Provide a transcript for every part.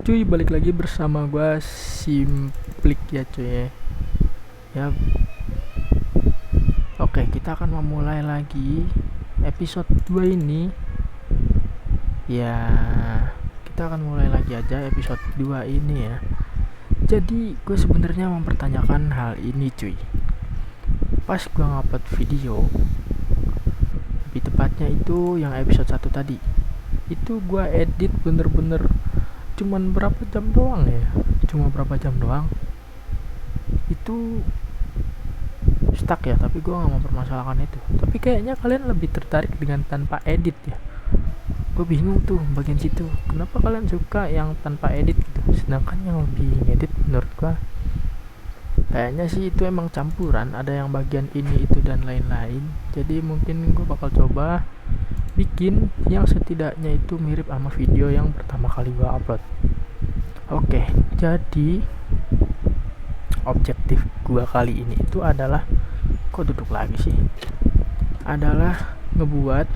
cuy, balik lagi bersama gua Simplik ya cuy. Ya. Oke, kita akan memulai lagi episode 2 ini. Ya, kita akan mulai lagi aja episode 2 ini ya. Jadi, gue sebenarnya mempertanyakan hal ini cuy. Pas gua ngupload video, lebih tepatnya itu yang episode 1 tadi, itu gua edit bener-bener cuman berapa jam doang ya, itu stuck ya. Tapi gue nggak mempermasalahkan itu, tapi kayaknya kalian lebih tertarik dengan tanpa edit ya. Gue bingung tuh bagian situ, kenapa kalian suka yang tanpa edit gitu, sedangkan yang lebih ngedit menurut gue kayaknya sih itu emang campuran, ada yang bagian ini itu dan lain-lain. Jadi mungkin gue bakal coba bikin yang setidaknya itu mirip sama video yang pertama kali gue upload. Oke, jadi objektif gue kali ini itu adalah, kok duduk lagi sih, adalah ngebuat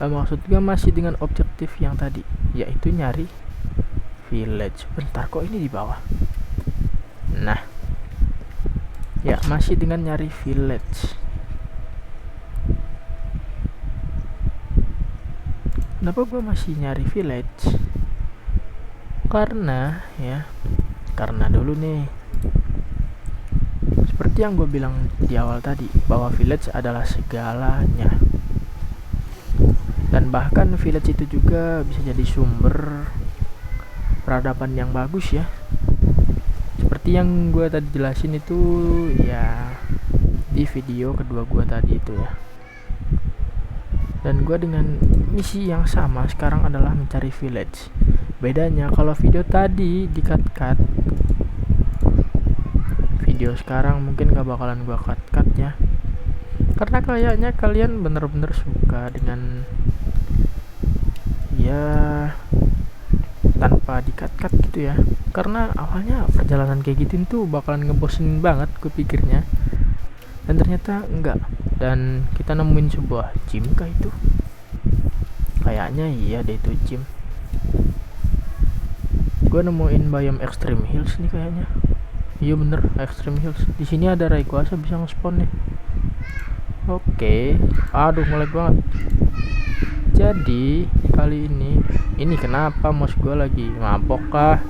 maksud gue masih dengan objektif yang tadi, yaitu nyari village. Bentar, kok ini di bawah. Nah ya, masih dengan nyari village. Kenapa gue masih nyari village? Karena dulu nih, seperti yang gue bilang di awal tadi, bahwa village adalah segalanya. Dan bahkan village itu juga bisa jadi sumber peradaban yang bagus ya. Seperti yang gue tadi jelasin itu ya di video kedua gue tadi itu ya. Dan gue dengan misi yang sama sekarang adalah mencari village. Bedanya kalau video tadi di cut, video sekarang mungkin gak bakalan gue cut ya, karena kayaknya kalian bener-bener suka dengan ya tanpa di cut gitu ya. Karena awalnya perjalanan kayak gitu tuh bakalan ngebosenin banget gue pikirnya, dan ternyata enggak. Dan kita nemuin sebuah gym kah itu? Kayaknya iya deh, itu gym. Gue nemuin biome Extreme Hills nih kayaknya. Iya bener, Extreme Hills. Di sini ada Rayquaza bisa nge-spawn nih. Oke. Aduh, nge-lag banget. Jadi kali ini kenapa mouse gue lagi mabok kah?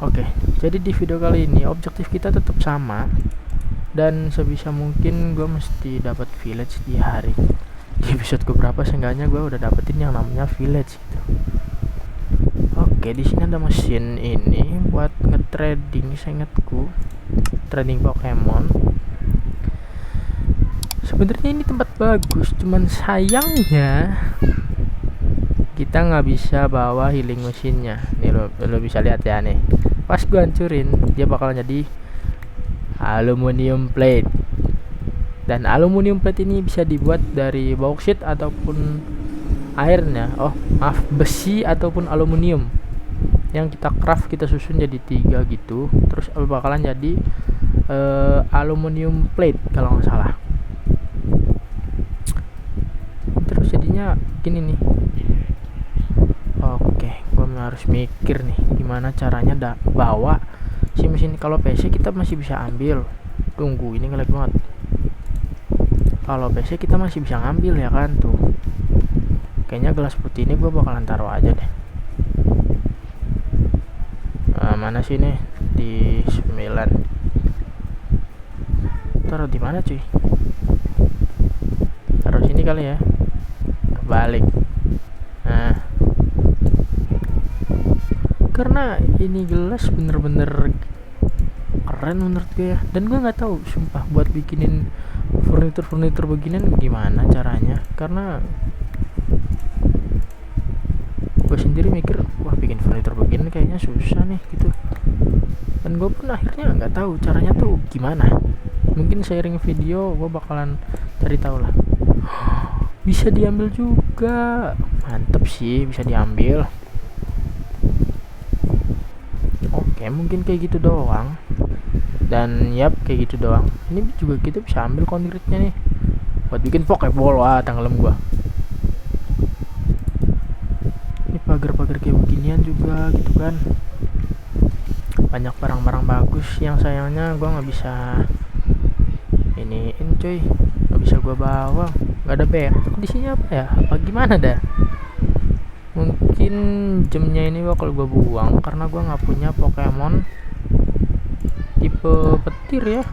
Oke, jadi di video kali ini objektif kita tetap sama, dan sebisa mungkin gue mesti dapat village di episode keberapa seenggaknya gue udah dapetin yang namanya village gitu. Oke, di sini ada mesin ini buat nge-trading, seingatku trading Pokemon. Sebenarnya ini tempat bagus, cuman sayangnya kita nggak bisa bawa healing mesinnya. Nih lo bisa lihat ya nih, pas gue hancurin dia bakal jadi aluminium plate. Dan aluminium plate ini bisa dibuat dari bauxit ataupun airnya, besi ataupun aluminium yang kita craft, kita susun jadi 3 gitu, terus bakalan jadi aluminium plate kalau nggak salah. Terus jadinya gini nih. Oke, gue harus mikir nih gimana caranya bawa si mesin. Kalau PC kita masih bisa ambil. Tunggu, ini ngelag banget. Kalau PC kita masih bisa ngambil ya kan tuh. Kayaknya gelas putih ini gue bakalan taruh aja deh. Mana sih nih? Di 9. Taruh di mana cuy? Taruh sini kali ya. Kebalik. Nah, karena ini gelas bener-bener keren menurut gue ya. Dan gue nggak tahu sumpah buat bikinin furnitur beginian gimana caranya, karena gue sendiri mikir, wah bikin furnitur begini kayaknya susah nih gitu. Dan gue pun akhirnya nggak tahu caranya tuh gimana. Mungkin seiring video gue bakalan cari tahu lah. Bisa diambil juga, mantep sih, bisa diambil. Oke, mungkin kayak gitu doang. Dan yap, kayak gitu doang. Ini juga kita bisa ambil konkretnya nih buat bikin Pokeball. Wah, tenggelam gua. Ini pagar-pagar kayak beginian juga gitu kan. Banyak barang-barang bagus yang sayangnya gue nggak bisa iniin cuy, nggak bisa gue bawa, nggak ada backpack di sini apa ya, apa gimana dah. Mungkin jamnya ini bakal gue buang karena gue nggak punya Pokemon tipe petir ya,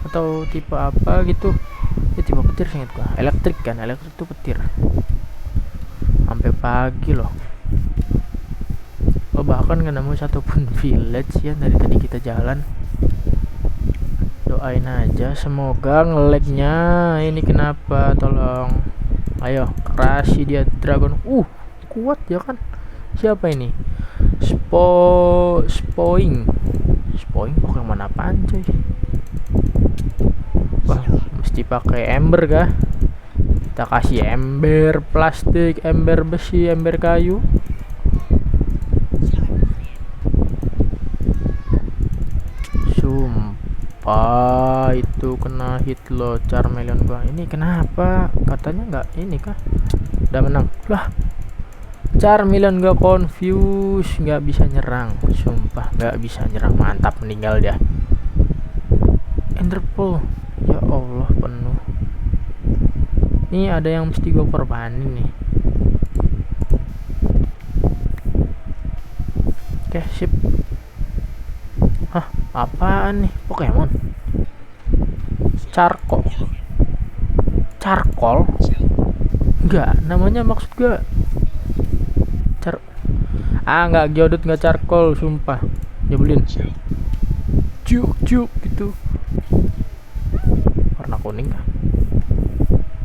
atau tipe apa gitu ya. Tipe petir seinget gue elektrik kan, elektrik tuh petir. Sampai pagi loh, bahkan gak nemu satupun village ya dari tadi kita jalan. Doain aja semoga ngelegnya ini kenapa, tolong. Ayo kerasi dia dragon. Kuat ya kan. Siapa ini? Spoing Pokemon apaan coy? Wah, mesti pakai ember kah? Kita kasih ember plastik, ember besi, ember kayu. Sumpah itu kena hit loh Charmeleon gua. Ini kenapa? Katanya nggak ini kah? Udah menang lah. Charmeleon gak confuse, nggak bisa nyerang. Sumpah nggak bisa nyerang. Mantap, meninggal dia. Enderpearl, ya Allah penuh. Nih ada yang mesti gue korbanin nih. Oke sip. Hah, apaan nih? Pokemon Charcoal? Enggak, namanya maksud gue enggak Geodude, enggak Charcoal, sumpah. Nyebelin. Juk gitu. Warna kuning kah?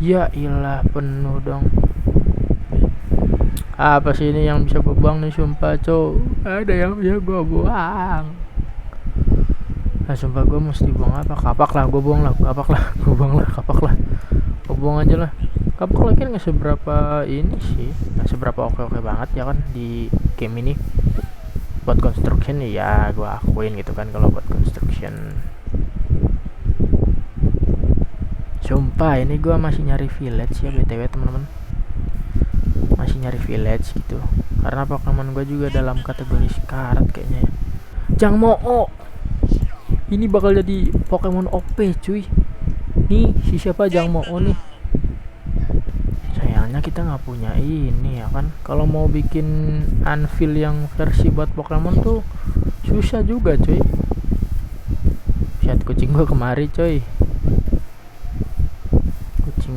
Ya ilah, penuh dong. Apa sih ini yang bisa gue buang nih, sumpah cow. Ada yang bisa gue buang. Nah sumpah gue mesti buang apa? Kapak lah, gue buang lah. Kapak lah, gue buang aja lah. Kapak lagi nggak seberapa ini sih, nggak seberapa oke banget ya kan di game ini. Buat construction ya gue akuin gitu kan, kalau buat construction. Sumpah ini gue masih nyari village ya btw teman-teman, masih nyari village gitu karena Pokemon gue juga dalam kategori sekarat kayaknya ya. Jangmo-o ini bakal jadi Pokemon OP cuy. Nih si siapa Jangmo-o nih. Sayangnya kita nggak punya ini ya kan. Kalau mau bikin anvil yang versi buat Pokemon tuh susah juga cuy. Lihat kucing gue kemari coy.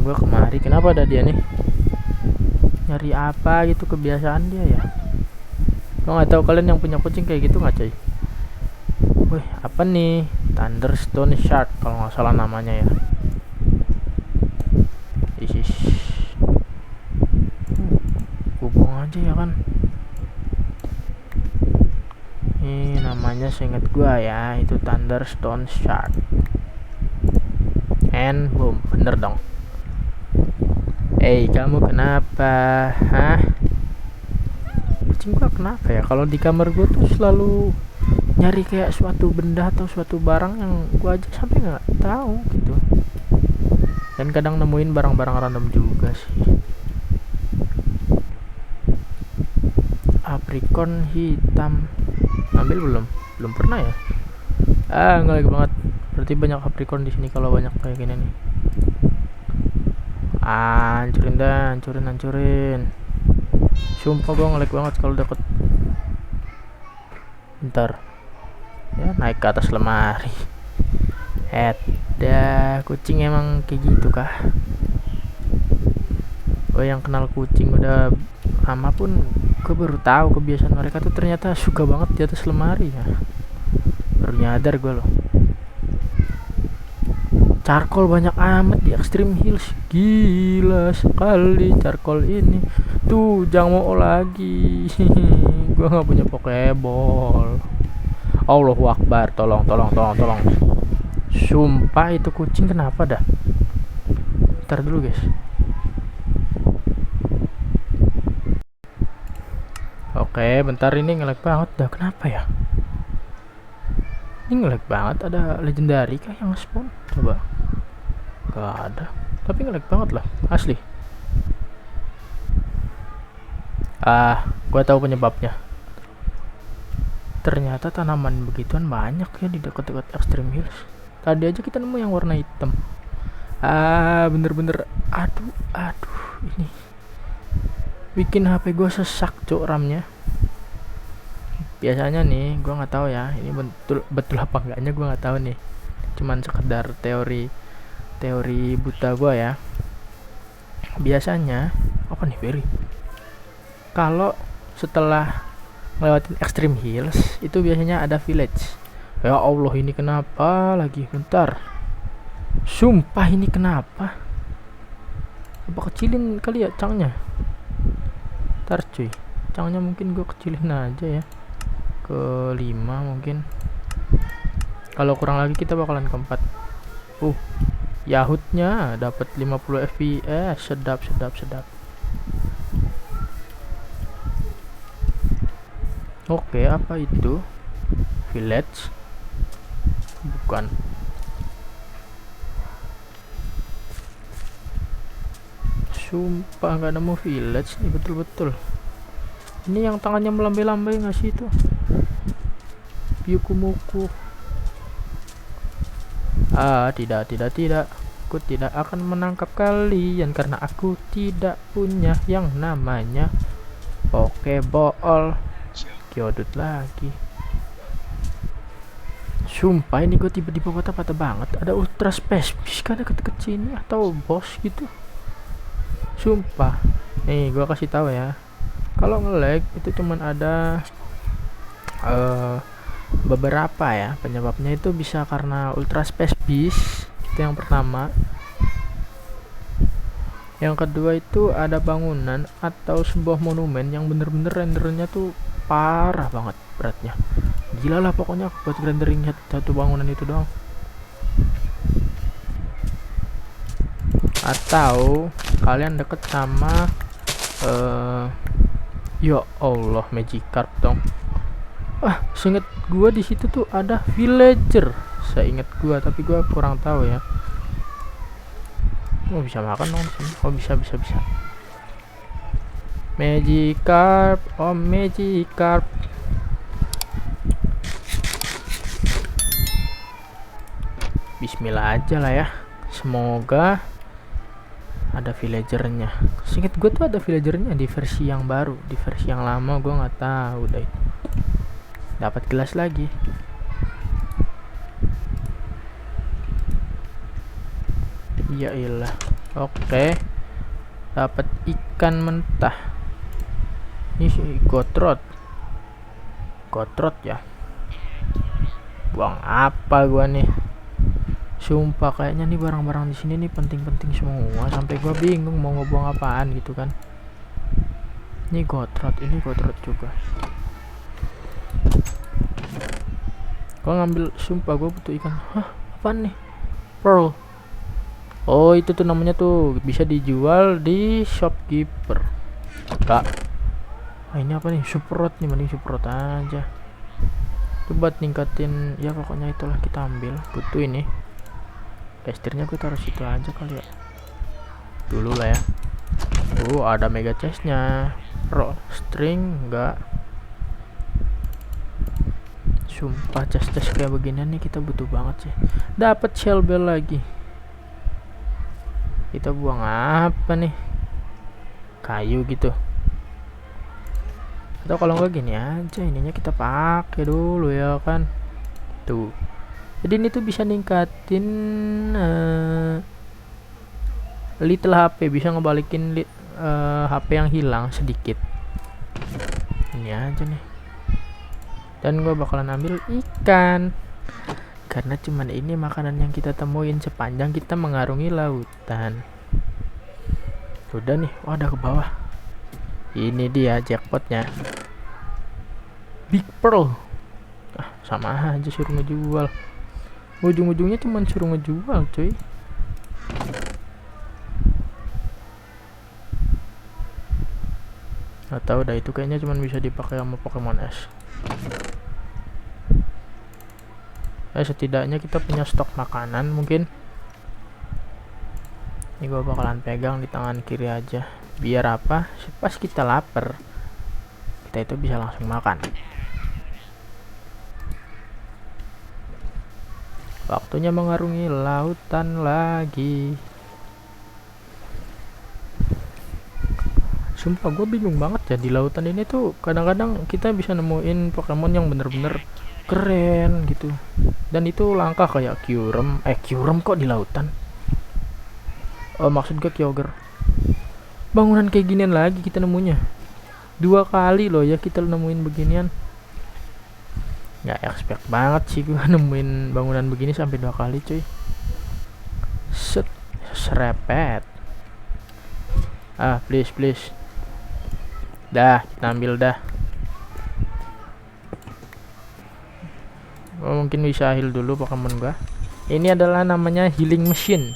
Gue kemari, kenapa ada dia nih? Nyari apa gitu, kebiasaan dia ya. Gue nggak tahu kalian yang punya kucing kayak gitu nggak coy? Wih, apa nih? Thunderstone Shark kalau nggak salah namanya ya. Isis. Gue buang aja ya kan. Ini namanya seinget gue ya, itu Thunderstone Shark. And boom, bener dong. Kamu kenapa? Hah? Kucing gua kenapa ya? Kalau di kamar gua tuh selalu nyari kayak suatu benda atau suatu barang yang gua aja sampai nggak tahu gitu. Dan kadang nemuin barang-barang random juga sih. Aprikon hitam. Ambil belum? Belum pernah ya? Ngelag banget. Berarti banyak aprikon di sini kalau banyak kayak gini nih. Hancurin. Sumpah gue ngelag banget kalau deket. Bentar ya, naik ke atas lemari. Kucing emang kayak gitu kah? Gue yang kenal kucing udah lama pun gue baru tahu kebiasaan mereka tuh ternyata suka banget di atas lemari ya. Baru nyadar gue loh. Charcoal banyak amat di Extreme Hills. Gila sekali charcoal ini. Tuh Jangmo lagi. Gua nggak punya Pokeball. Allahu Akbar. Tolong. Sumpah itu kucing kenapa dah? Ntar dulu guys. Oke, bentar, ini nge-lag banget dah. Kenapa ya? Ini nge-lag banget. Ada legendary kah yang spawn? Coba. Gak ada, tapi nge-lag banget lah asli. Gua tahu penyebabnya. Ternyata tanaman begituan banyak ya di dekat-dekat Extreme Hills. Tadi aja kita nemu yang warna hitam. Bener-bener aduh ini bikin HP gue sesak cok RAM-nya. Biasanya nih gue nggak tahu ya, ini betul apa enggaknya gue nggak tahu nih, cuman sekedar teori buta gue ya. Biasanya apa nih Berry, kalau setelah ngelewatin Extreme Hills itu biasanya ada village. Ya Allah, ini kenapa lagi? Bentar, sumpah ini kenapa? Apa kecilin kali ya cangnya? Ntar cuy, cangnya mungkin gue kecilin aja ya, ke 5 mungkin. Kalau kurang lagi kita bakalan ke 4. Yahutnya dapat 50 fps, sedap. Oke, apa itu? Village? Bukan. Sumpah nggak nemu village nih, betul-betul. Ini yang tangannya melambai-lambai nggak sih itu? Byukumuku. Tidak. Aku tidak akan menangkap kalian karena aku tidak punya yang namanya Pokeball. Kyodut lagi. Sumpah ini gue tiba-tiba patah banget. Ada Ultra Space Beast kan deket-deket sini, atau boss gitu. Sumpah. Nih gue kasih tahu ya. Kalau nge-lag itu cuman ada beberapa ya penyebabnya. Itu bisa karena Ultra Space Beast, itu yang pertama. Yang kedua itu ada bangunan atau sebuah monumen yang bener-bener rendernya tuh parah banget beratnya. Gila lah pokoknya buat rendering satu bangunan itu doang. Atau kalian deket sama ya Allah, Magikarp dong. Seinget gua di situ tuh ada villager. Saya inget gua, tapi gua kurang tahu ya. Bisa makan dong di sini. Bisa. Magikarp, Magikarp. Bismillah aja lah ya. Semoga ada villagernya. Seinget gue tuh ada villagernya di versi yang baru. Di versi yang lama gue nggak tahu deh. Dapat gelas lagi. Ya iyalah. Oke. Dapat ikan mentah. Ini sih gotrot ya. Buang apa gua nih? Sumpah kayaknya nih barang-barang di sini nih penting-penting semua sampai gua bingung mau ngebuang apaan gitu kan. Ini gotrot juga. Gua ngambil, sumpah gua butuh ikan. Apaan nih? Pearl. Oh, itu tuh namanya tuh bisa dijual di shopkeeper. Enggak. Ini apa nih? Superrot nih, mending superrot aja. Coba tingkatin ya, pokoknya itulah kita ambil. Butuh ini. Pastirnya gue taruh situ aja kali ya. Dulu lah ya. Ada mega chestnya. Pro string enggak. Sumpah chest kayak beginian nih kita butuh banget sih. Dapat shell bell lagi. Kita buang apa nih? Kayu gitu. Atau kalau enggak gini aja, ininya kita pakai dulu ya kan. Tuh. Jadi ini tuh bisa ningkatin little HP, bisa ngebalikin HP yang hilang sedikit. Ini aja nih. Dan gue bakalan ambil ikan karena cuman ini makanan yang kita temuin sepanjang kita mengarungi lautan. Udah nih, ada ke bawah. Ini dia jackpotnya. Big Pearl. Sama aja suruh ngejual. Ujung-ujungnya cuma suruh ngejual cuy. Gak tau dah, itu kayaknya cuma bisa dipakai sama Pokemon S. Setidaknya kita punya stok makanan mungkin. Ini gua bakalan pegang di tangan kiri aja. Biar apa? Pas kita lapar kita itu bisa langsung makan. Waktunya mengarungi lautan lagi. Sumpah gue bingung banget ya, di lautan ini tuh kadang-kadang kita bisa nemuin Pokemon yang bener-bener keren gitu, dan itu langka kayak Kyurem kok di lautan. Maksud gue Kyogre. Bangunan kayak ginian lagi kita nemunya 2 kali loh ya, kita nemuin beginian. Nggak expect banget sih gue nemuin bangunan begini sampai 2 kali cuy. Serepet. Please dah, kita ambil dah. Mungkin bisa heal dulu Pokemon gua. Ini adalah namanya healing machine.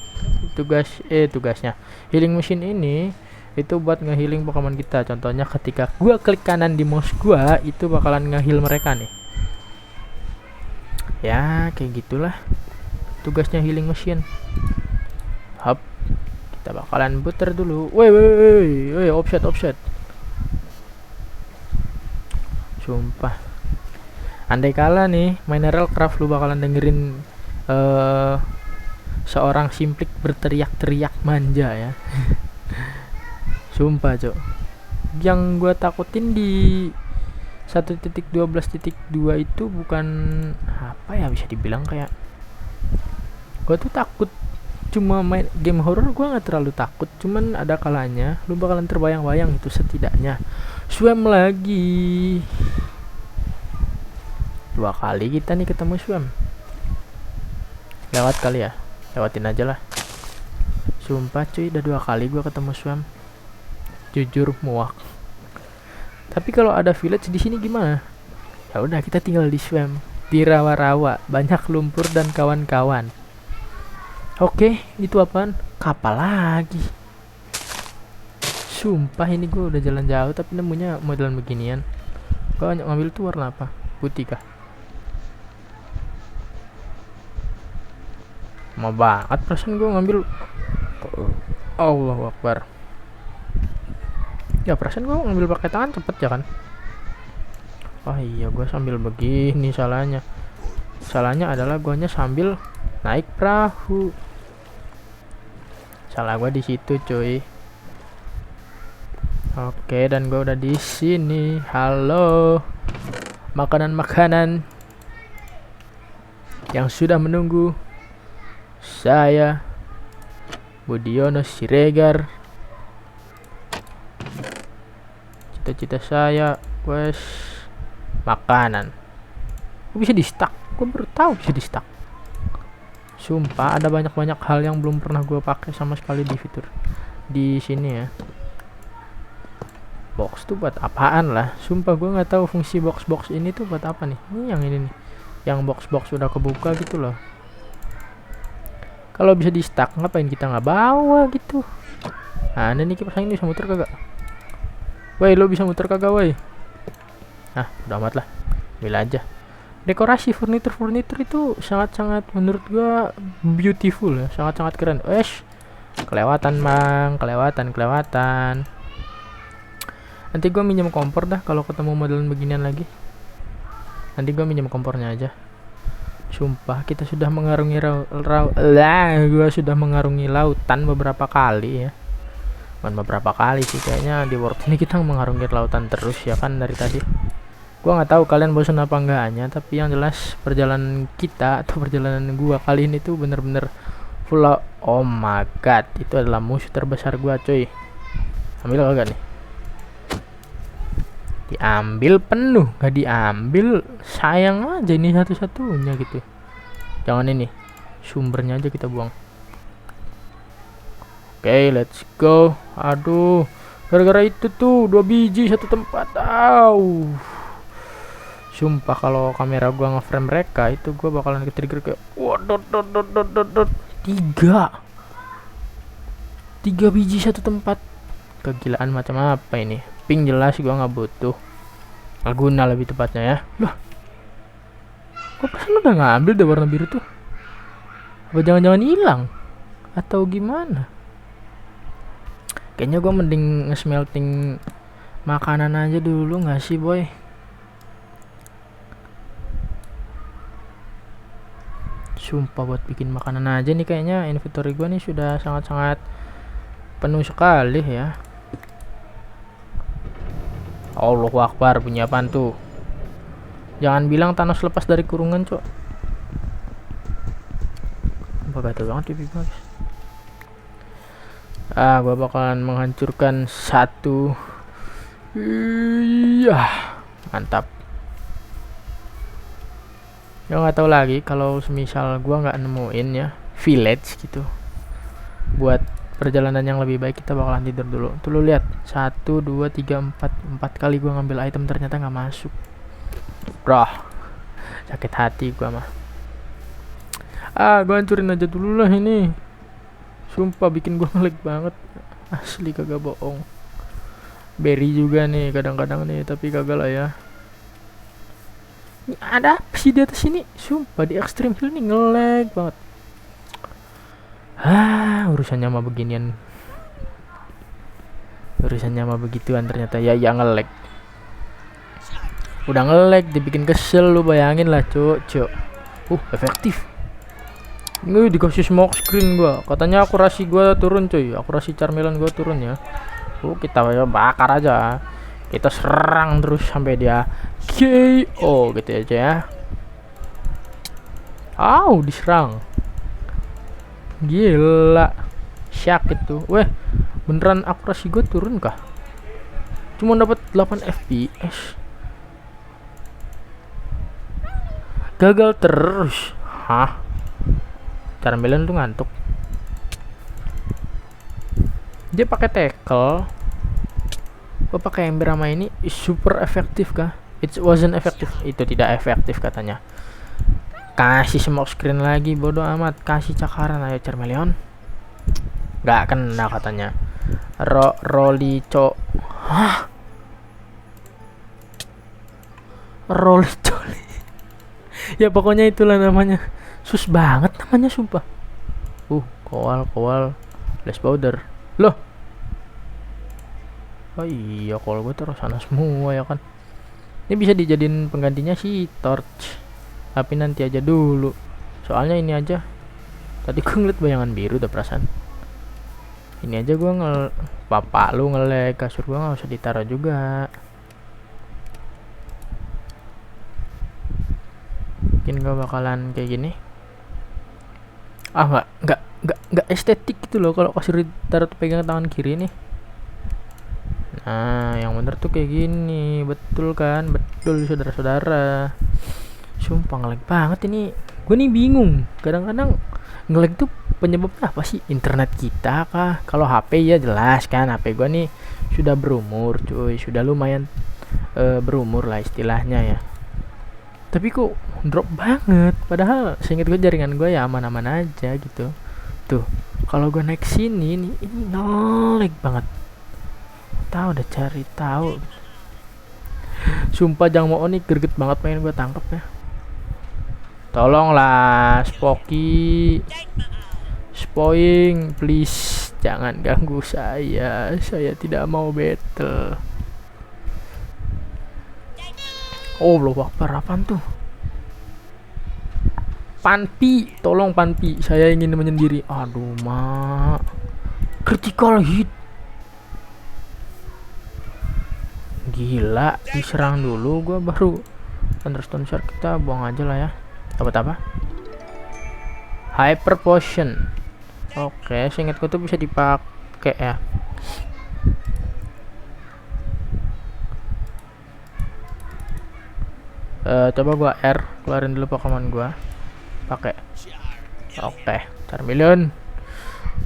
Tugasnya healing machine ini itu buat ngehealing Pokemon kita. Contohnya ketika gua klik kanan di mouse gua, itu bakalan ngeheal mereka nih. Ya kayak gitulah tugasnya healing machine. Hop, kita bakalan puter dulu. Woi, offset. Sumpah, andai kala nih Mineral Craft lu bakalan dengerin seorang Simplik berteriak-teriak manja ya. Sumpah cok, yang gua takutin di 1.12.2 itu bukan apa ya, bisa dibilang kayak gua tuh takut cuma main game horror. Gua nggak terlalu takut, cuman ada kalanya lu bakalan terbayang-bayang itu setidaknya swam lagi. 2 kali kita nih ketemu swam. Lewat kali ya, lewatin aja lah. Sumpah cuy, udah 2 kali gua ketemu swam. Jujur muak. Tapi kalau ada village di sini gimana? Ya udah, kita tinggal di swam, di rawa-rawa, banyak lumpur dan kawan-kawan. Oke, itu apaan? Kapal lagi. Sumpah ini gue udah jalan jauh tapi nemunya modelan beginian. Gue ngambil tuh warna apa? Putih kah? Mau banget perasaan gue ngambil. Allahu Akbar. Ya perasaan gue ngambil pakai tangan cepet ya kan? Oh iya, gue sambil begini salahnya. Salahnya adalah guanya sambil naik perahu. Salah gue di situ cuy. Oke, dan gue udah di sini. Halo, makanan-makanan yang sudah menunggu saya, Budiono Siregar. Cita-cita saya wes makanan. Gue bisa di stack. Gue baru tahu bisa di stack. Sumpah ada banyak-banyak hal yang belum pernah gue pakai sama sekali di fitur di sini ya. Box tuh buat apaan lah? Sumpah gue nggak tahu fungsi box ini tuh buat apa nih. Ini yang ini nih, yang box udah kebuka gitu loh. Kalau bisa di stack ngapain kita nggak bawa gitu? Nah ini kipas angin bisa muter kagak? Woi, lo bisa muter kagak woi? Nah udah amat lah, ambil aja. Dekorasi furnitur itu sangat-sangat menurut gua beautiful ya, sangat-sangat keren. Kelewatan bang, kelewatan. Nanti gua minjem kompor dah kalau ketemu modelan beginian lagi. Nanti gua minjem kompornya aja. Sumpah kita sudah mengarungi gua sudah mengarungi lautan beberapa kali ya. Bukan beberapa kali sih, kayaknya di world ini kita mengarungi lautan terus ya kan dari tadi. Gua nggak tahu kalian bosan apa enggaknya, tapi yang jelas perjalanan kita atau perjalanan gua kali ini tuh bener-bener full. Oh my god, itu adalah musuh terbesar gua cuy. Ambil kagak nih? Diambil penuh, nggak diambil sayang aja, ini satu-satunya gitu. Jangan ini, sumbernya aja kita buang. Oke, let's go. Aduh, gara-gara itu tuh 2 biji satu tempat. Sumpah kalau kamera gua nge-frame mereka itu gua bakalan ke-trigger kayak waduh, 3 biji satu tempat. Kegilaan macam apa ini? Pink jelas gua nggak butuh. Guna lebih tepatnya ya. Loh, gua perasaan udah ngambil deh warna biru tuh. Apa jangan-jangan hilang? Atau gimana? Kayaknya gua mending nge-smelting Makanan aja dulu nggak sih boy? Sumpah buat bikin makanan aja nih kayaknya inventory gue nih sudah sangat-sangat penuh sekali ya. Allahu Akbar, punya apaan tuh? Jangan bilang Thanos lepas dari kurungan, cok. Gatel banget TV guys. Gua bakalan menghancurkan satu. Iya, mantap. Ya nggak tahu lagi kalau semisal gua nggak nemuin ya village gitu buat perjalanan yang lebih baik, kita bakalan tidur dulu. Tuh lu lihat, 1 2 3 4 kali gua ngambil item ternyata nggak masuk. Bro, sakit hati gua mah. Gua hancurin aja dulu lah ini. Sumpah bikin gua ngelag banget. Asli kagak bohong. Berry juga nih kadang-kadang nih, tapi kagak lah ya. Ada apa sih di atas sini? Sumpah di Extreme Hill nih ngelag banget. Urusannya mah beginian. Urusannya mah begituan ternyata ya ngelag. Udah ngelag dibikin kesel, lu bayangin lah, cok. Efektif. Ini dikasih smoke screen gua. Katanya akurasi gua turun, coy. Akurasi Charmelan gua turun ya. Kita bakar aja. Kita serang terus sampai dia KO gitu aja ya. Diserang. Gila. Syak itu. Beneran akurasi gue turun kah? Cuma dapat 8 FPS. Gagal terus. Charmelan tuh ngantuk. Dia pakai tackle. Gue pakai ember sama ini super efektif kah? It wasn't effective. Itu tidak efektif katanya. Kasih smoke screen lagi, bodoh amat. Kasih cakaran, ayo Charmeleon. Gak kena katanya. Rolico. Rolico. Ya pokoknya itulah namanya. Sus banget namanya sumpah. Koal flash powder. Loh. Oh iya, kalau gue taruh sana semua ya kan. Ini bisa dijadiin penggantinya si torch. Tapi nanti aja dulu. Soalnya ini aja. Tadi gue ngeliat bayangan biru udah perasaan. Ini aja gue Papa lu ngelag, kasur gue nggak usah ditaruh juga. Mungkin gue bakalan kayak gini. Nggak estetik gitu loh kalau kasur ditaruh pegang tangan kiri nih. Nah, yang bener tuh kayak gini. Betul kan? Betul saudara-saudara. Sumpah ngelag banget ini. Gue nih bingung. Kadang-kadang ngelag tuh penyebabnya apa sih? Internet kita kah? Kalau HP ya jelas kan. HP gue nih sudah berumur, cuy. Sudah lumayan berumur lah istilahnya ya. Tapi kok drop banget. Padahal seinget gue jaringan gue ya aman-aman aja gitu. Tuh, kalau gue naik sini nih, ini ngelag banget. Udah cari tahu. Sumpah Jang Mo nih greget banget pengen gue tangkap ya. Tolonglah Spoky, Spoing, please jangan ganggu saya. Saya tidak mau battle. Belum Akbar, apaan tuh? Panpi, tolong Panpi. Saya ingin menyendiri. Aduh mak, critical hit. Gila, diserang dulu gua baru Thunderstone Shard. Kita buang aja lah ya. Dapat apa? Hyper Potion. Oke, seingatku tuh bisa dipakai ya. Coba gua R, keluarin dulu Pokemon gua. Pakai. Oke, Charmeleon.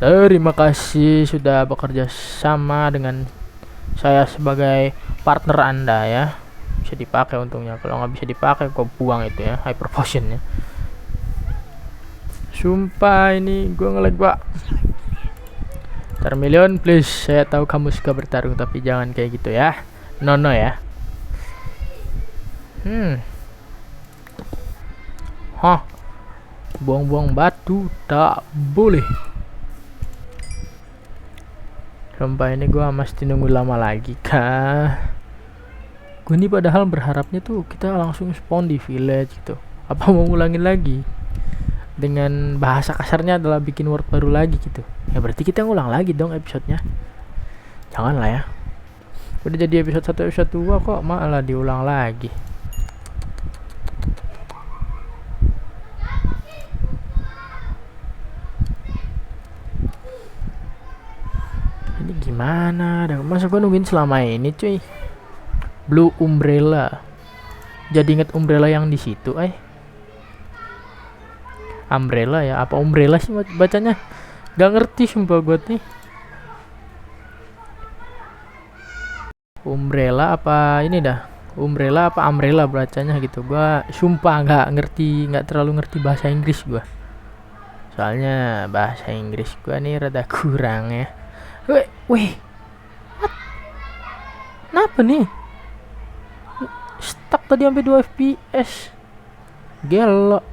Terima kasih sudah bekerja sama dengan saya sebagai partner Anda ya. Bisa dipakai untungnya. Kalau nggak bisa dipakai gue buang itu ya Hyper Potionnya. Sumpah ini gue ngelag pak. Charmeleon please, saya tahu kamu suka bertarung tapi jangan kayak gitu ya. No ya. Buang-buang batu tak boleh. Sumpah ini gue mesti nunggu lama lagi kah? Gue nih padahal berharapnya tuh kita langsung spawn di village gitu. Apa mau ngulangin lagi? Dengan bahasa kasarnya adalah bikin word baru lagi gitu. Ya berarti kita ngulang lagi dong episodenya. Jangan lah ya. Udah jadi episode 1 episode 2 kok malah diulang lagi. Ini gimana? Masa gue nungguin selama ini cuy. Blue Umbrella. Jadi inget Umbrella yang di situ, Umbrella ya, apa Umbrella sih bacanya? Gak ngerti sumpah gue nih. Umbrella apa ini dah? Umbrella apa Umbrella bacanya gitu. Gua sumpah nggak ngerti, nggak terlalu ngerti bahasa Inggris gua. Soalnya bahasa Inggris gua nih rada kurang ya. Weh. Kenapa nih? Stuck tadi sampai 2 FPS. Gelo.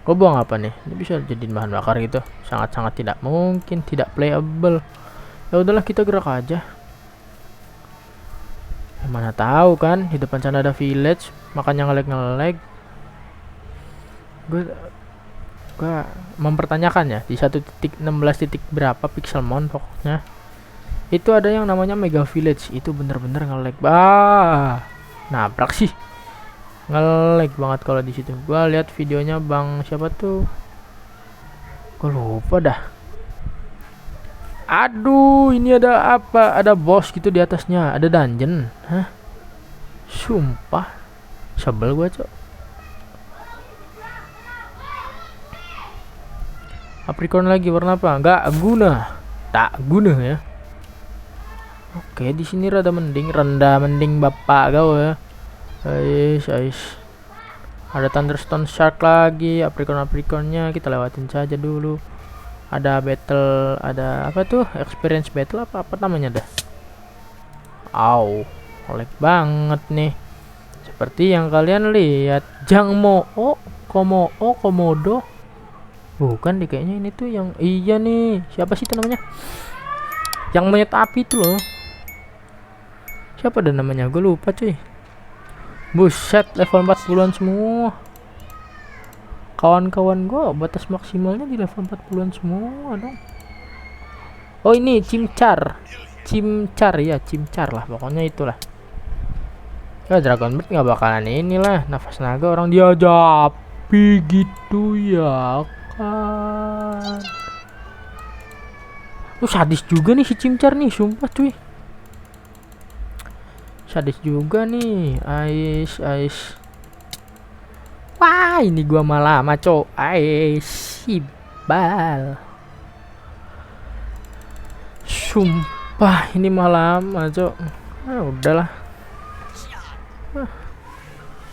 Gue buang apa nih? Ini bisa jadi bahan bakar gitu. Sangat-sangat tidak mungkin, tidak playable. Ya udahlah kita gerak aja. Mana tahu kan di depan sana ada village, makanya ngelag. Gue mempertanyakan ya di 1.16 titik berapa pixelmon pokoknya. Itu ada yang namanya Mega Village, itu bener-bener ngelag. Nabrak sih. Ngelag banget kalau di situ. Gua lihat videonya Bang siapa tuh? Gua lupa dah. Aduh, ini ada apa? Ada boss gitu di atasnya, ada dungeon. Hah? Sumpah. Sebel gua, Cok. Apricot lagi warna apa? Enggak guna. Tak guna ya. Oke, di sini rada mending, rendah mending bapak kau ya. Ais. Ada Thunderstone Shark lagi, Apricot-nya kita lewatin saja dulu. Ada battle, ada apa tuh? Experience battle apa namanya dah? Lag banget nih. Seperti yang kalian lihat, Jangmoo, Komodo. Bukan deh kayaknya ini tuh yang iya nih. Siapa sih itu namanya? Yang monyet api itu loh. Siapa dah namanya? Gue lupa cuy. Buset, level 40-an semua. Kawan-kawan gue batas maksimalnya di level 40-an semua dong. Oh ini Chimchar ya, Chimchar lah pokoknya itulah. Ya Dragon Bird nggak bakalan inilah nafas naga orang dia api gitu ya kan. Lu sadis juga nih si Chimchar nih, sumpah cuy. Sadis juga nih, Ais. Wah, ini gua malah maco. Sibal. Sumpah, ini malah maco. Udahlah.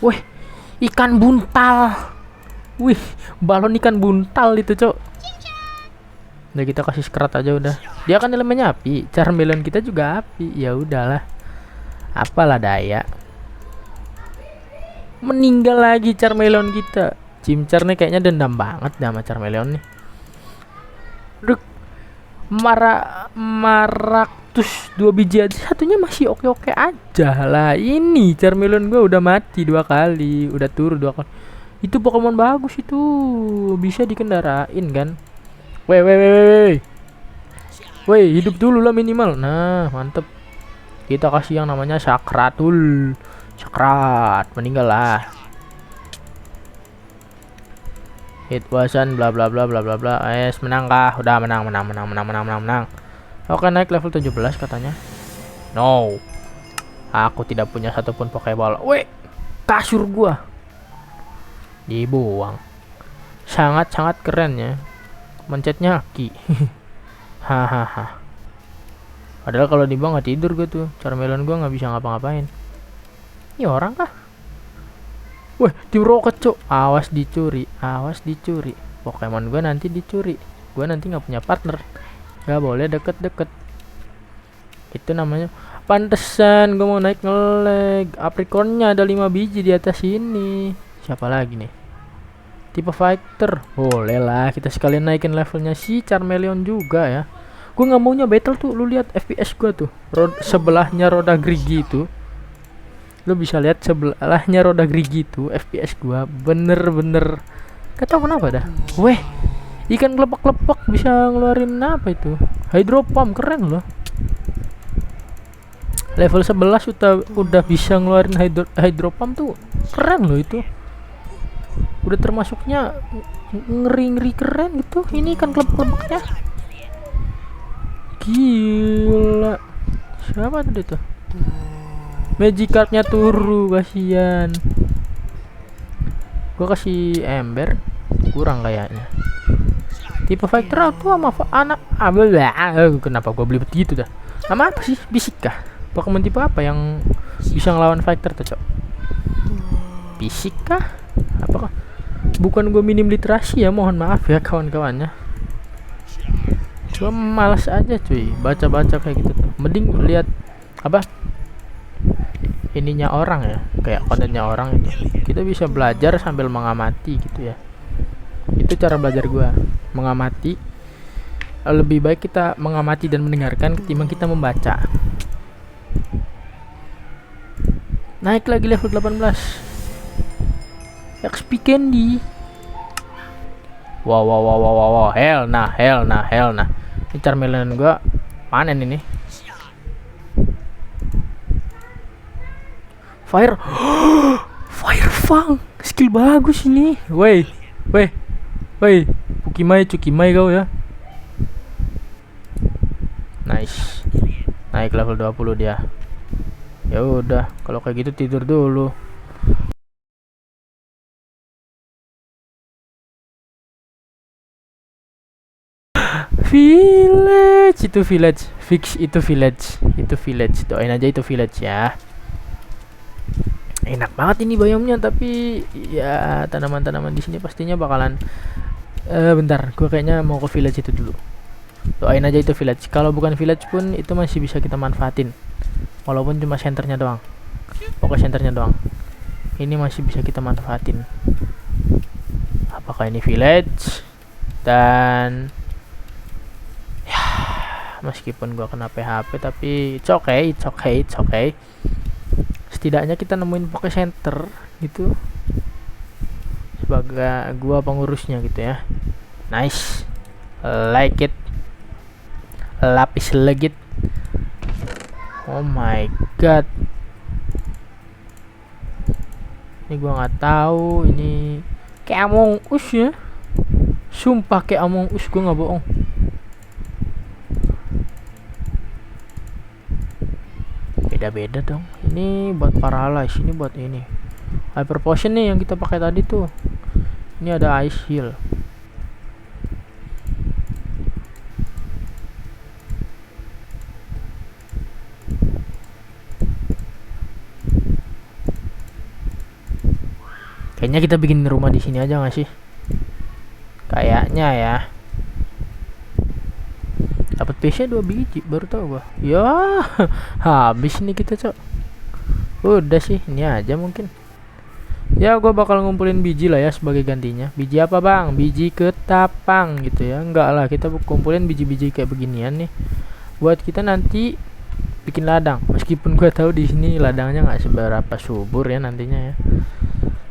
Wih, ikan buntal. Wih, balon ikan buntal itu, Cok. Udah kita kasih skrat aja udah. Dia kan elemennya api, Charmeleon kita juga api. Ya udahlah. Apalah daya. Meninggal lagi Charmeleon kita. Chimchar nih kayaknya dendam banget sama Charmeleon nih. Maractus 2 biji aja, satunya masih oke aja lah. Ini Charmeleon gue udah mati 2 kali, udah turun 2 kali. Itu Pokemon bagus itu, bisa dikendarain kan. Weh, hidup dulu lah minimal. Nah, mantep. Kita kasih yang namanya Sakratul. Sakrat, meninggal lah. Hit wasan bla bla bla bla bla bla. Menang kah? Udah menang. Oke, naik level 17 katanya. No. Aku tidak punya satupun Pokeball. Weh, kasur gua dibuang. Sangat keren ya. Mencetnya Ki. Hahaha. Padahal kalau dibuang nggak tidur gue tuh. Charmeleon gue nggak bisa ngapa-ngapain. Ini orang kah? Wah, tim roket, Cok. Awas dicuri. Pokemon gue nanti dicuri. Gue nanti nggak punya partner. Gak boleh deket-deket. Itu namanya. Pantesan gue mau naik ngelag. Apricot-nya ada 5 biji di atas ini. Siapa lagi nih? Tipe fighter. Boleh lah, kita sekalian naikin levelnya si Charmeleon juga ya. Gue nggak maunya battle tuh. Lu lihat FPS gue tuh, sebelahnya roda gerigi itu. Lu bisa lihat sebelahnya roda gerigi itu FPS gua bener-bener gak tau kenapa dah. Weh, ikan kelepak-kelepak bisa ngeluarin apa itu, hydropump, keren loh. Level 11 udah bisa ngeluarin hydropump tuh, keren loh itu. Udah termasuknya ngeri-ngeri keren gitu. Ini ikan kelepak-kelepaknya gila. Siapa tadi tuh? Magic cardnya turu, kasihan. Gua kasih ember kurang kayaknya. Tipe fighter tuh sama anak kenapa gua beli begitu dah? Sama apa sih? Bisik kah? Pokemon tipe apa yang bisa ngelawan fighter tuh, Cok? Bisik kah? Apakah? Bukan gua minim literasi ya, mohon maaf ya kawan-kawannya. Gua malas aja cuy baca-baca kayak gitu tuh. Mending lihat apa? Ininya orang ya, kayak kontennya orang itu. Kita bisa belajar sambil mengamati gitu ya. Itu cara belajar gua, mengamati. Lebih baik kita mengamati dan mendengarkan ketimbang kita membaca. Naik lagi level 18. XP candy. Wow. Hell nah. Ini Charmeleon gua panen ini. Fire Fang, skill bagus ini. Woi, Cukimai kau ya. Nice. Naik level 20 dia. Ya udah, kalau kayak gitu tidur dulu. Village. Fix itu village. Doain aja itu village ya. Enak banget ini biomnya, tapi ya tanaman-tanaman di sini pastinya bakalan bentar, gue kayaknya mau ke village itu dulu. Doain aja itu village. Kalau bukan village pun itu masih bisa kita manfaatin, walaupun cuma senternya doang. Pokoknya senternya doang ini masih bisa kita manfaatin. Apakah ini village? Dan ya, meskipun gue kena PHP tapi it's okay. Setidaknya kita nemuin Poke Center gitu sebagai gua pengurusnya gitu ya. Nice, like it. Lapis legit. Oh my god, ini gua nggak tahu, ini kayak Among Us ya, sumpah kayak Among Us, gua nggak bohong. Beda dong. Ini buat paralyze, ini buat ini hyper potion nih yang kita pakai tadi tuh. Ini ada ice heal. Kayaknya kita bikin rumah di sini aja nggak sih? Kayaknya ya. Dapat PC 2 biji, baru tau gua. Ya, habis nih kita, Cok. Udah sih, ini aja mungkin. Ya, gua bakal ngumpulin biji lah ya sebagai gantinya. Biji apa, Bang? Biji ketapang gitu ya. Enggak lah, kita kumpulin biji-biji kayak beginian nih. Buat kita nanti bikin ladang. Meskipun gua tahu di sini ladangnya nggak seberapa subur ya nantinya ya.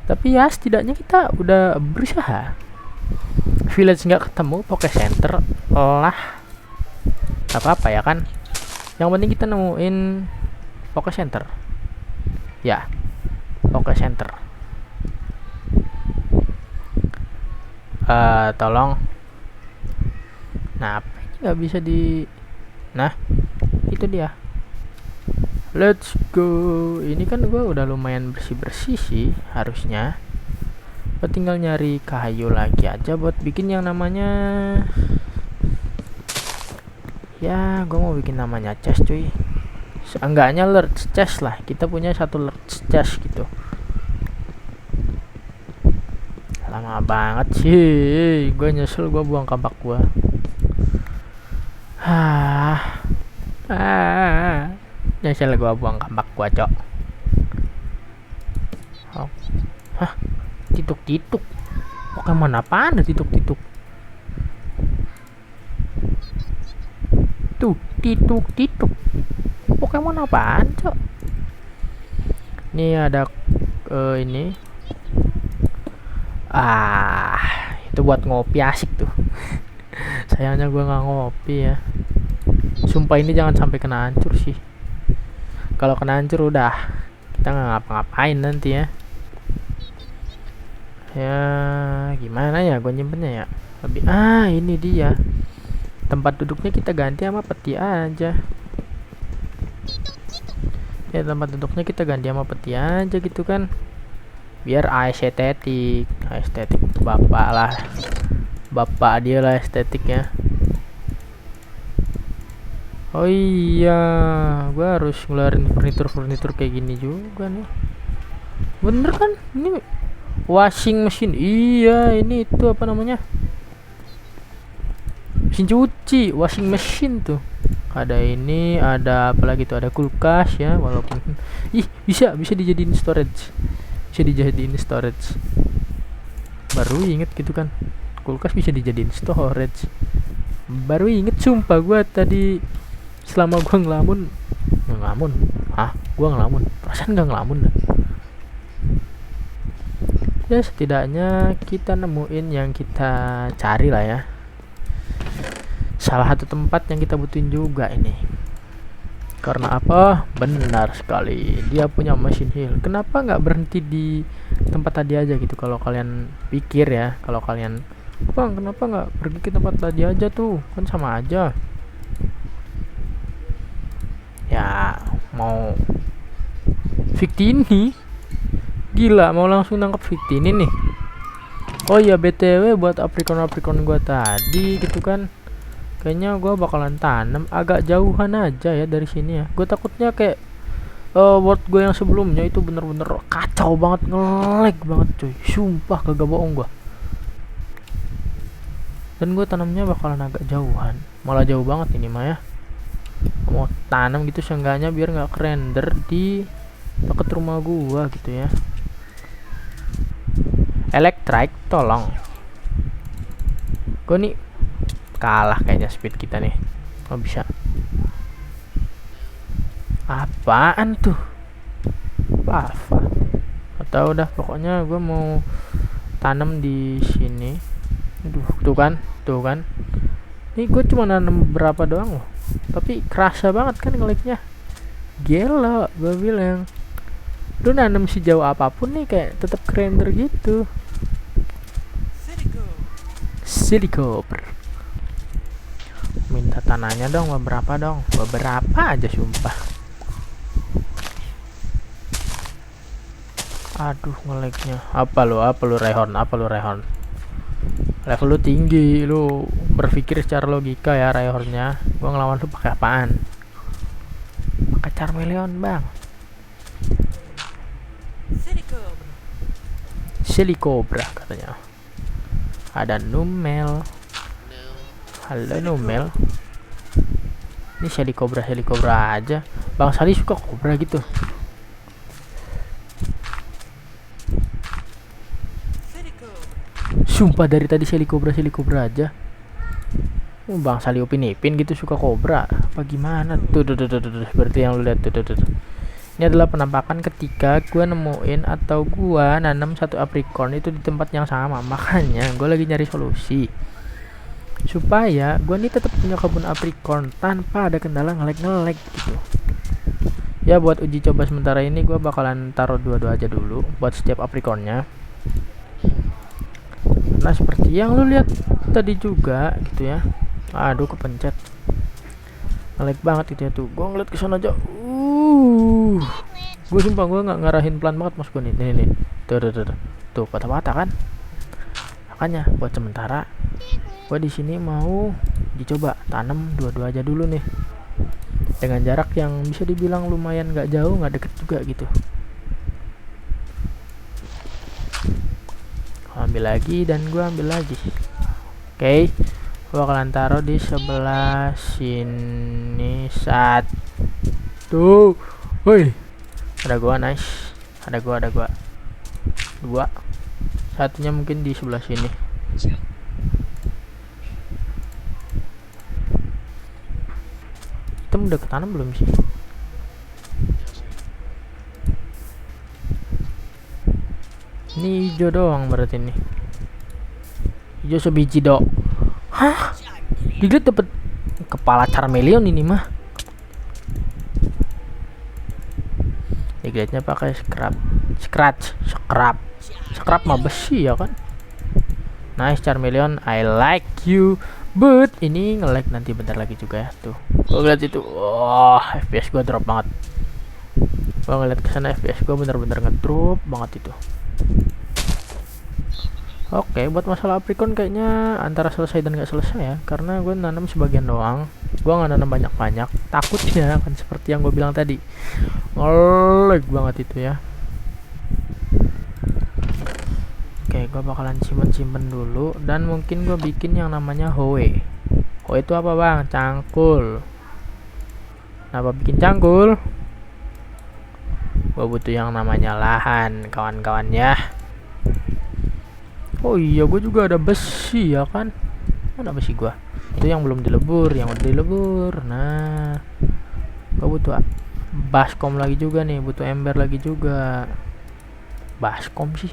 Tapi ya setidaknya kita udah berusaha. Village nggak ketemu, Poke Center lah. Apa-apa ya kan, yang penting kita nemuin Poke Center ya. Poke Center, tolong. Nah, apa ini nggak bisa di, nah itu dia. Let's go. Ini kan gua udah lumayan bersih sih harusnya. Gua tinggal nyari kayu lagi aja buat bikin yang namanya, ya gue mau bikin namanya chest cuy. Seenggaknya large chest lah, kita punya satu large chest gitu. Lama banget sih, gue nyesel gue buang kampak gue. Nyesel gue buang kampak gue, Cok. Oh. Hah, tituk Pokemon apaan ada tituk Tuh, tituk tituk. Pokemon apaan, Cok? Ini ada ini. Itu buat ngopi asik tuh. Sayangnya gua nggak ngopi ya. Sumpah ini jangan sampai kena hancur sih. Kalau kena hancur udah kita nggak ngapa-ngapain nanti ya. Ya gimana ya gue nyimpennya ya. Lebih ini dia. Tempat duduknya kita ganti sama peti aja. Ya tempat duduknya kita ganti sama peti aja gitu kan. Biar estetik. Estetik bapak lah. Bapak dia lah estetiknya. Oh iya, gue harus ngeluarin furnitur kayak gini juga nih. Bener kan? Ini washing machine. Iya, ini itu apa namanya? Mesin cuci, washing machine tuh. Ada ini, ada apa lagi tuh? Ada kulkas ya, walaupun bisa dijadiin storage. Bisa dijadiin storage. Baru inget gitu kan. Kulkas bisa dijadiin storage. Baru inget sumpah gue tadi selama gue ngelamun. Gue ngelamun. Perasaan gak ngelamun dah. Ya setidaknya kita nemuin yang kita cari lah ya. Salah satu tempat yang kita butuhin juga ini. Karena apa? Benar sekali, dia punya mesin heal. Kenapa nggak berhenti di tempat tadi aja gitu? Kalau kalian pikir ya, kalau kalian, bang kenapa nggak pergi ke tempat tadi aja tuh? Kan sama aja. Ya mau Victini gila, mau langsung nangkap Victini nih. Oh iya BTW buat aprikon gua tadi gitu kan, kayaknya gua bakalan tanam agak jauhan aja ya dari sini ya. Gua takutnya kayak world gue yang sebelumnya itu bener-bener kacau banget, nge-lag banget cuy, sumpah kagak bohong gua. Dan gue tanamnya bakalan agak jauhan, malah jauh banget ini mah ya. Mau tanam gitu seenggaknya biar nggak kerender di dekat rumah gua gitu ya. Electrike tolong. Gue nih kalah kayaknya speed kita nih. Oh bisa. Apaan tuh? Lava. Atau udah pokoknya gue mau tanam di sini. Aduh, tuh kan. Ini gue cuma nanam berapa doang loh. Tapi kerasa banget kan ngeliknya. Gila, gue bilang. Lu nanam sejauh apapun nih kayak tetap kerender gitu. Silikopr. Minta tanahnya dong, beberapa aja sumpah. Aduh ngeleknya. Apa lu Rehon? Level lu tinggi, lu berpikir secara logika ya Rehornya. Gua ngelawan lu pakai apaan? Pakai Charmeleon, Bang. Silikobra katanya. Ada Numel. Halo Numel. Ini Silikobra aja. Bang Sali suka kobra gitu. Sumpah dari tadi Silikobra aja. Bang Sali Upin Ipin gitu suka kobra. Apa gimana? Tuh. Seperti yang lu lihat tuh. Ini adalah penampakan ketika gua nemuin atau gua nanam satu aprikon itu di tempat yang sama. Makanya gua lagi nyari solusi supaya gua nih tetap punya kebun aprikon tanpa ada kendala ngelag gitu. Ya buat uji coba sementara ini gua bakalan taruh dua-dua aja dulu buat setiap aprikonnya. Nah seperti yang lu lihat tadi juga gitu ya. Aduh kepencet. Ngelag banget gitu ya tuh. Gua ngeliat ke sana aja. Gue sumpah gue nggak ngarahin pelan banget mas gue nih. Tuh patah-patah kan. Makanya buat sementara gue di sini mau dicoba tanam dua-dua aja dulu nih. Dengan jarak yang bisa dibilang lumayan nggak jauh, nggak deket juga gitu. Ambil lagi dan gue ambil lagi. Oke. Gue bakalan taruh di sebelah sini. Satu. Woi, ada gua nice. Ada gua. Dua. Satunya mungkin di sebelah sini. udah ketanam belum sih? Ini hijau doang berarti nih. Hijau sebiji dok. Hah? Diglet dapet kepala Charmeleon ini mah. Digletnya pakai scrap mah besi ya kan. Nice Charmeleon, I like you. But ini nge-lag nanti bentar lagi juga ya. Tuh, gue lihat itu, wah, FPS gue drop banget. Gue ngeliat kesana FPS gue bener-bener ngedrop banget itu. Oke, buat masalah aprikon kayaknya antara selesai dan gak selesai ya. Karena gue nanam sebagian doang. Gue gak nanam banyak-banyak. Takutnya kan seperti yang gue bilang tadi, nge-lag banget itu ya. Oke, gue bakalan simpen dulu dan mungkin gue bikin yang namanya hoe. Hoe itu apa bang? Cangkul. Kenapa bikin cangkul? Gue butuh yang namanya lahan, kawan-kawan ya. Oh iya, gue juga ada besi ya kan? Mana besi gue? Itu yang belum dilebur, yang udah dilebur. Nah, gue butuh baskom lagi juga nih, butuh ember lagi juga. Baskom sih.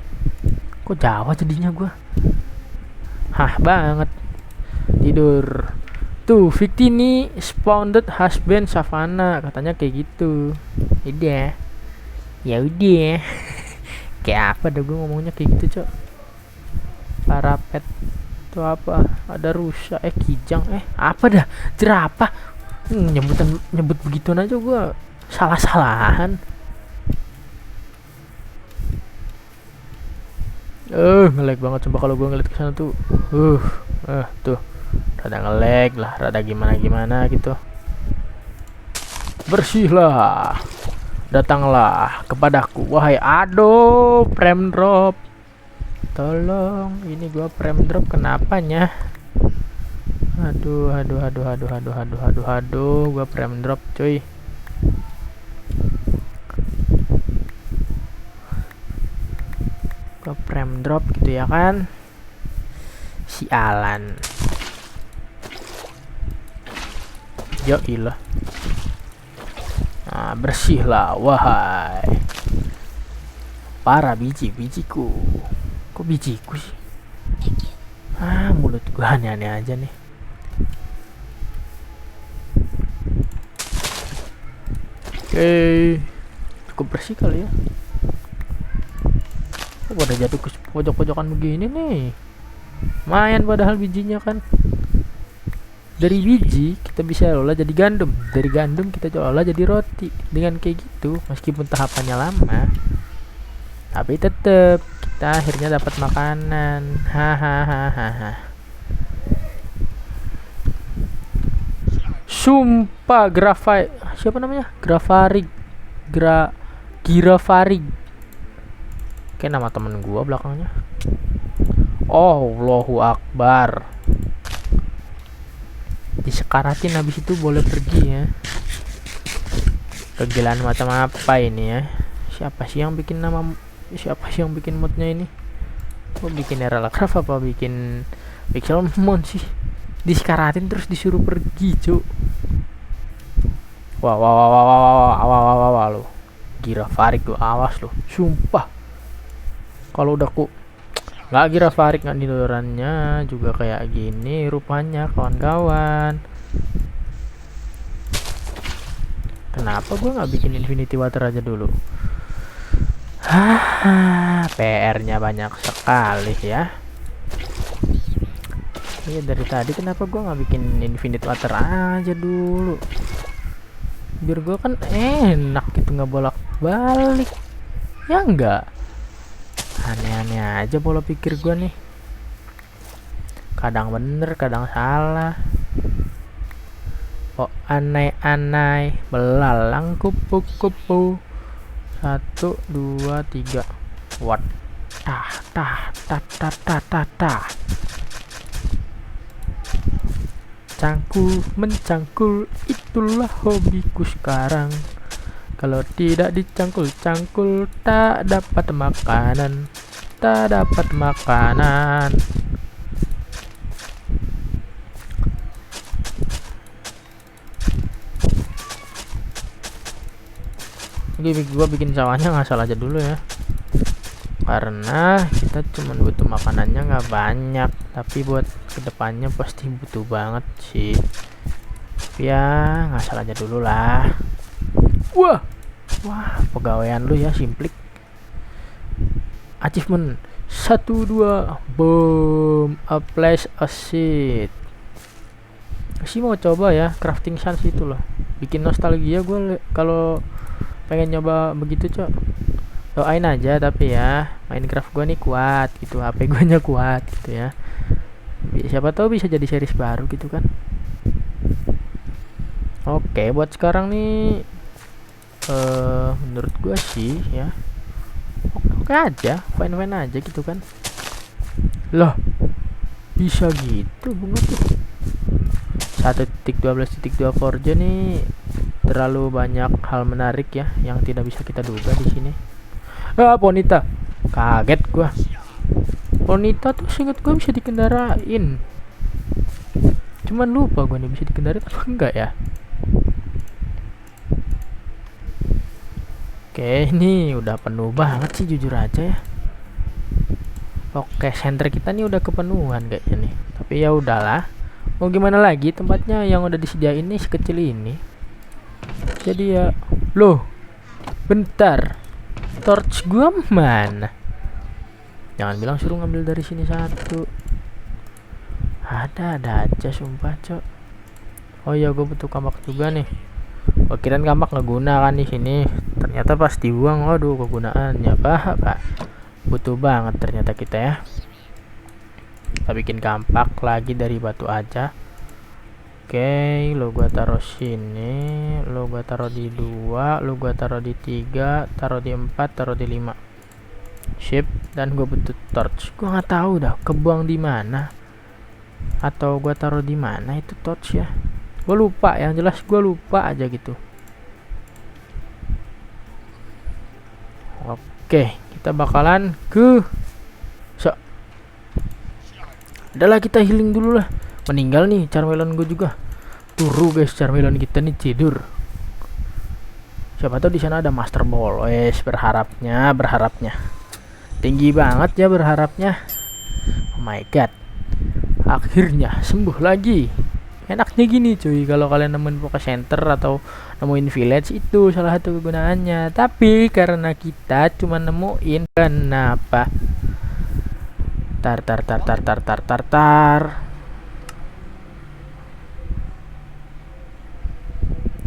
Kok Jawa jadinya gua? Hah banget. Tidur. Tuh, Victini spawned husband savana, katanya kayak gitu. Udah. Ya udah. Kayak apa dah gua ngomongnya kayak gitu, Cok. Parapet itu apa? Ada rusa, kijang, apa dah? Jerapah. Nyebut begituan aja gua salah-salahan. Nge-lag banget coba kalau gue ngeliat kesana tuh. Tuh rada nge-lag lah, rada gimana gitu. Bersihlah, datanglah kepadaku wahai aduh frame drop. Tolong, ini gua frame drop kenapanya? Aduh, gua frame drop cuy. Gua frame drop gitu ya kan. Sialan. Yo ilah. Nah, bersihlah wahai para biji-bijiku. Kok bijiku sih? Mulut gua aneh-aneh aja nih. Oke, cukup bersih kali ya. Kok pada jatuh ke pojok-pojokan begini nih? Lumayan padahal bijinya kan. Dari biji kita bisa olah jadi gandum, dari gandum kita olah jadi roti. Dengan kayak gitu, meskipun tahapannya lama, tapi tetap kita akhirnya dapat makanan. Hahaha. Sumpah grafai, siapa namanya? Girafarig. Kayak nama temen gua belakangnya. Oh, Allahu Akbar. Disekaratin habis itu boleh pergi ya. Kegilaan macam apa ini ya? Siapa sih yang bikin modnya ini? Gua bikin Heralcraft apa bikin Pixelmon sih? Disekaratin terus disuruh pergi, cuk. Wah lo. Girafarig lo, awas lo. Sumpah. Kalau udah nggak Girafarig nggak nidorannya juga kayak gini rupanya kawan-kawan. Kenapa gue nggak bikin Infinity Water aja dulu? PR-nya banyak sekali ya. Iya dari tadi kenapa gue nggak bikin Infinite Water aja dulu? Biar gue kan enak gitu nggak bolak-balik. Ya enggak. Aneh-aneh aja pola pikir gue nih. Kadang bener, kadang salah. Oh aneh-aneh, belalang kupu-kupu. 1, 2, 3. What? Tah. Cangkul mencangkul, itulah hobiku sekarang. Kalau tidak dicangkul-cangkul, tak dapat makanan. Gua bikin sawahnya ngasal aja dulu ya, karena kita cuman butuh makanannya nggak banyak, tapi buat kedepannya pasti butuh banget sih. Tapi ya ngasal aja dulu lah. Wah pegawaian lu ya simplik. Achievement 1-2 boom, a place a seed. Sih mau coba ya crafting sans itu loh, bikin nostalgia gue kalau pengen nyoba begitu, Cok. Doain aja tapi ya Minecraft gue nih kuat gitu, HP gue nya kuat gitu ya. Siapa tahu bisa jadi series baru gitu kan. Oke, buat sekarang nih menurut gue sih ya oke aja, fine aja gitu kan. Loh bisa gitu bunga tuh. 1.12.2 Forge nih terlalu banyak hal menarik ya yang tidak bisa kita duga di sini. Ponita, kaget gua. Ponita tuh seinget gua bisa dikendarain, cuman lupa gua nih bisa dikendarain apa enggak ya. Oke, ini udah penuh banget sih jujur aja ya. Oke, center kita nih udah kepenuhan kayaknya nih, tapi ya udahlah, mau gimana lagi, tempatnya yang udah disediain nih sekecil ini. Jadi ya, loh bentar, torch gua mana? Jangan bilang suruh ngambil dari sini satu. Ada aja sumpah, Cok. Oh iya, gue butuh kampak juga nih. Gua kirain kampak nggak guna kan di sini, ternyata pas dibuang, waduh kegunaannya pak butuh banget ternyata kita ya. Kita bikin kampak lagi dari batu aja. Oke, lo gua taruh sini, lo gua taruh di 2, lo gua taruh di 3, taruh di 4, taruh di 5. Sip, dan gua butuh torch. Gua nggak tahu dah kebuang di mana atau gua taruh di mana itu torch ya. Gua lupa, yang jelas gua lupa aja gitu. Oke, kita bakalan ke adalah kita healing dulu lah. Meninggal nih Charmelon gue juga. Turu guys, Charmelon kita nih tidur. Siapa tahu di sana ada Master Ball. Berharapnya tinggi banget ya berharapnya. Oh my god, akhirnya sembuh lagi. Enaknya gini cuy, kalau kalian nemuin Poké Center atau nemuin village itu salah satu kegunaannya. Tapi karena kita cuma nemuin, kenapa? Tar.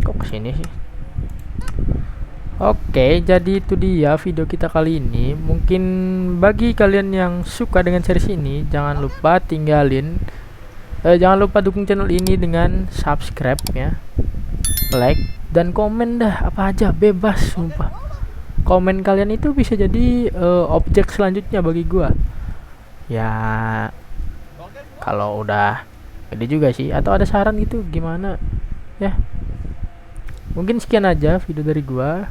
Kok kesini sih? Oke, jadi itu dia video kita kali ini. Mungkin bagi kalian yang suka dengan series ini, jangan lupa dukung channel ini dengan subscribe ya, like dan komen dah, apa aja bebas sumpah. Komen kalian itu bisa jadi objek selanjutnya bagi gua. Ya kalau udah gede juga sih, atau ada saran gitu gimana ya. Mungkin sekian aja video dari gua.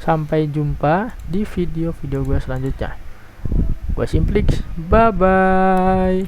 Sampai jumpa di video-video gua selanjutnya. Gua Simplix, bye bye.